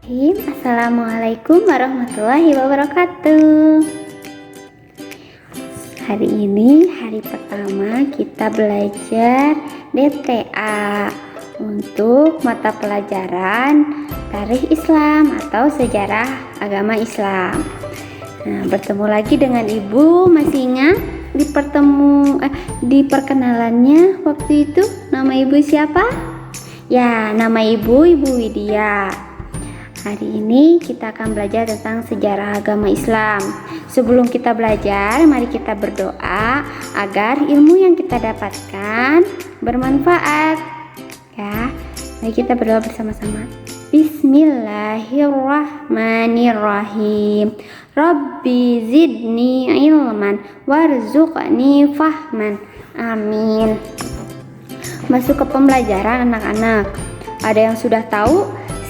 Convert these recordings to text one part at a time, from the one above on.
Assalamualaikum warahmatullahi wabarakatuh. Hari ini hari pertama kita belajar DTA untuk mata pelajaran Tarikh Islam atau Sejarah Agama Islam. Nah, bertemu lagi dengan Ibu. Masih ingat di perkenalannya waktu itu nama Ibu siapa? Ya, nama Ibu Widya. Hari ini kita akan belajar tentang sejarah agama Islam. Sebelum kita belajar, mari kita berdoa agar ilmu yang kita dapatkan bermanfaat. Ya, mari kita berdoa bersama-sama. Bismillahirrahmanirrahim. Rabbi zidni ilman warzuqni fahman. Amin. Masuk ke pembelajaran anak-anak. Ada yang sudah tahu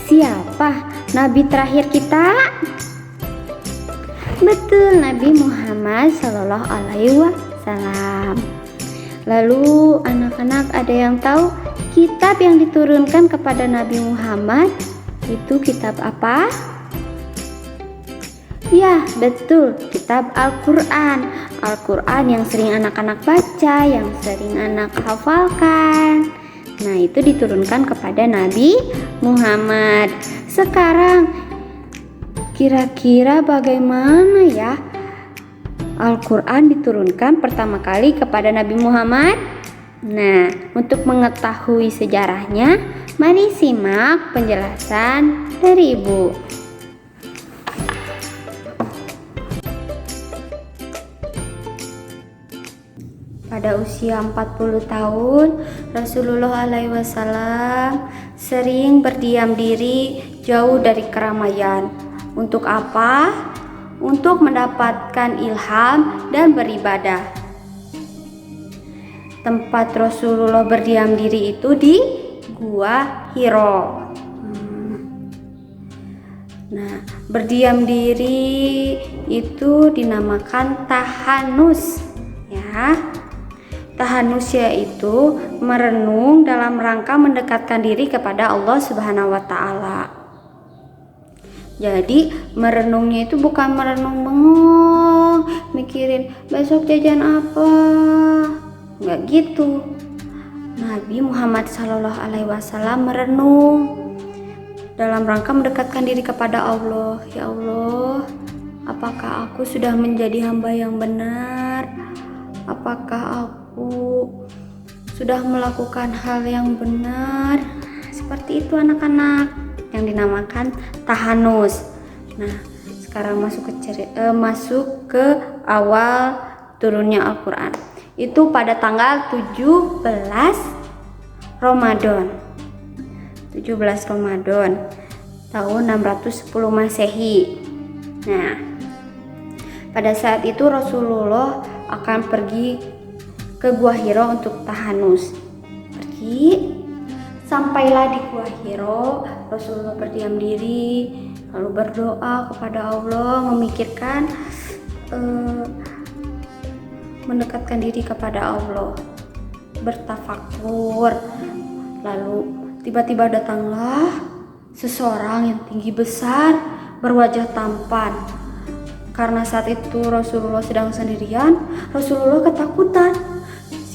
siapa Nabi terakhir kita? Betul, Nabi Muhammad Sallallahu Alaihi Wasallam. Lalu anak-anak ada yang tahu kitab yang diturunkan kepada Nabi Muhammad itu kitab apa? Ya, betul, kitab Al-Quran. Al-Quran yang sering anak-anak baca, yang sering anak hafalkan. Nah, itu diturunkan kepada Nabi Muhammad. Sekarang kira-kira bagaimana ya Al-Quran diturunkan pertama kali kepada Nabi Muhammad? Nah, untuk mengetahui sejarahnya, mari simak penjelasan dari Ibu. Pada usia 40 tahun, Rasulullah SAW sering berdiam diri jauh dari keramaian. Untuk apa? Untuk mendapatkan ilham dan beribadah. Tempat Rasulullah berdiam diri itu di Gua Hiro. Nah, berdiam diri itu dinamakan tahanus, ya. Tahanus yaitu merenung dalam rangka mendekatkan diri kepada Allah Subhanahu wa Ta'ala. Jadi merenungnya itu bukan merenung bengong, mikirin besok jajan apa, nggak gitu. Nabi Muhammad Sallallahu Alaihi Wasallam merenung dalam rangka mendekatkan diri kepada Allah. Ya Allah, apakah aku sudah menjadi hamba yang benar? Apakah aku sudah melakukan hal yang benar? Seperti itu anak-anak, yang dinamakan tahanus. Nah, sekarang masuk ke awal turunnya Al-Quran. Itu pada tanggal 17 Ramadan tahun 610 Masehi. Nah, pada saat itu Rasulullah akan pergi ke Gua Hiro untuk tahanus. Sampailah di Gua Hiro, Rasulullah berdiam diri, lalu berdoa kepada Allah, memikirkan mendekatkan diri kepada Allah, bertafakur. Lalu tiba-tiba datanglah seseorang yang tinggi besar, berwajah tampan. Karena saat itu Rasulullah sedang sendirian, Rasulullah ketakutan.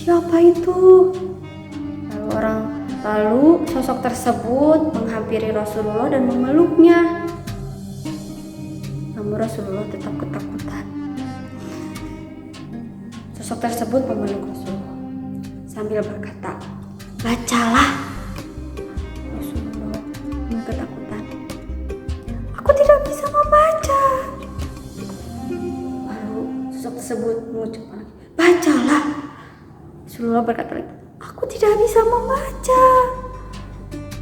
Siapa itu? Lalu sosok tersebut menghampiri Rasulullah dan memeluknya. Namun Rasulullah tetap ketakutan. Sosok tersebut memeluk Rasulullah sambil berkata, "Bacalah." Rasulullah dengan ketakutan, "Aku tidak bisa membaca." Lalu sosok tersebut mengucapkan, "Bacalah." Rasulullah berkata lagi, "Aku tidak bisa membaca."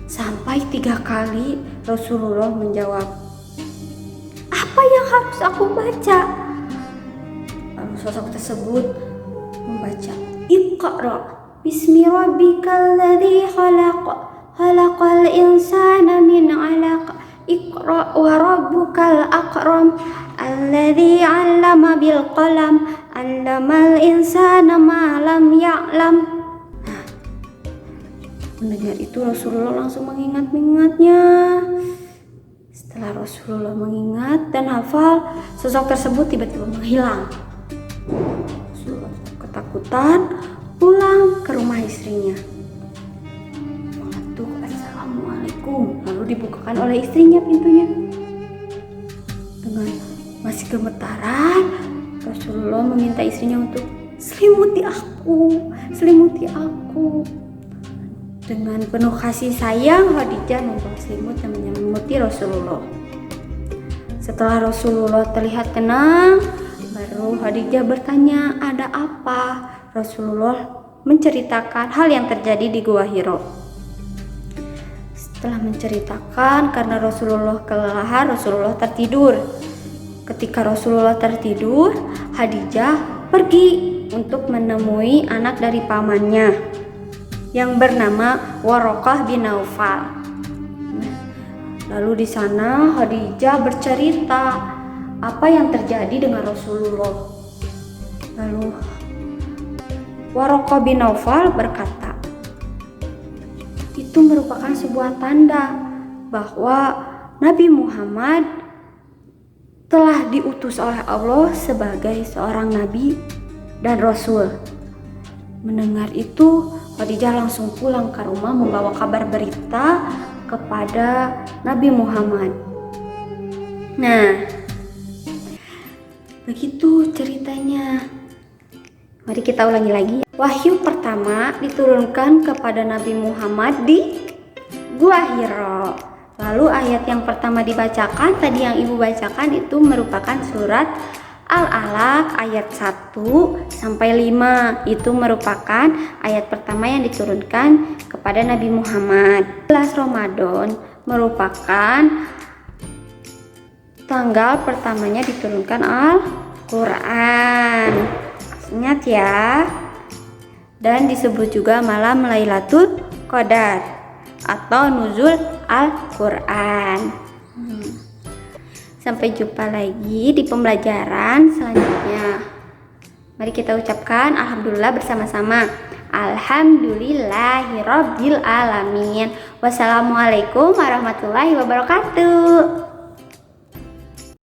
Sampai 3 kali Rasulullah menjawab, "Apa yang harus aku baca?" Lalu sosok tersebut membaca, "Iqra bismi rabbikal ladzi khalaq, khalaqal insana min 'alaq, Iqra wa rabbukal akram, alladzi 'allama bil qalam, 'allamal insana ma lam ya'lam." Mendengar itu Rasulullah langsung mengingatnya. Setelah Rasulullah mengingat dan hafal, sosok tersebut tiba-tiba menghilang. Rasulullah ketakutan pulang ke rumah istrinya. Mengetuk, "Assalamualaikum." Lalu dibukakan oleh istrinya pintunya. Dengan masih gemetaran, Rasulullah meminta istrinya untuk selimuti aku. Dengan penuh kasih sayang, Khadijah membawa selimut dan menyelimuti Rasulullah. Setelah Rasulullah terlihat tenang, baru Khadijah bertanya, "Ada apa?" Rasulullah menceritakan hal yang terjadi di Gua Hiro. Setelah menceritakan, karena Rasulullah kelelahan, Rasulullah tertidur. Ketika Rasulullah tertidur, Khadijah pergi untuk menemui anak dari pamannya yang bernama Waraqah bin Naufal. Lalu di sana Khadijah bercerita apa yang terjadi dengan Rasulullah. Lalu Waraqah bin Naufal berkata, itu merupakan sebuah tanda bahwa Nabi Muhammad telah diutus oleh Allah sebagai seorang nabi dan rasul. Mendengar itu, Khadijah langsung pulang ke rumah membawa kabar berita kepada Nabi Muhammad. Nah, begitu ceritanya. Mari kita ulangi lagi. Wahyu pertama diturunkan kepada Nabi Muhammad di Gua Hiro. Lalu ayat yang pertama dibacakan, tadi yang ibu bacakan itu merupakan surat Al-Alaq ayat 1 sampai 5. Itu merupakan ayat pertama yang diturunkan kepada Nabi Muhammad. 11 Ramadan merupakan tanggal pertamanya diturunkan Al-Quran. Ingat ya. Dan disebut juga malam Lailatul Qadar atau nuzul Al-Quran. Sampai jumpa lagi di pembelajaran selanjutnya. Mari kita ucapkan alhamdulillah bersama-sama. Alhamdulillahirabbil alamin. Wassalamualaikum warahmatullahi wabarakatuh.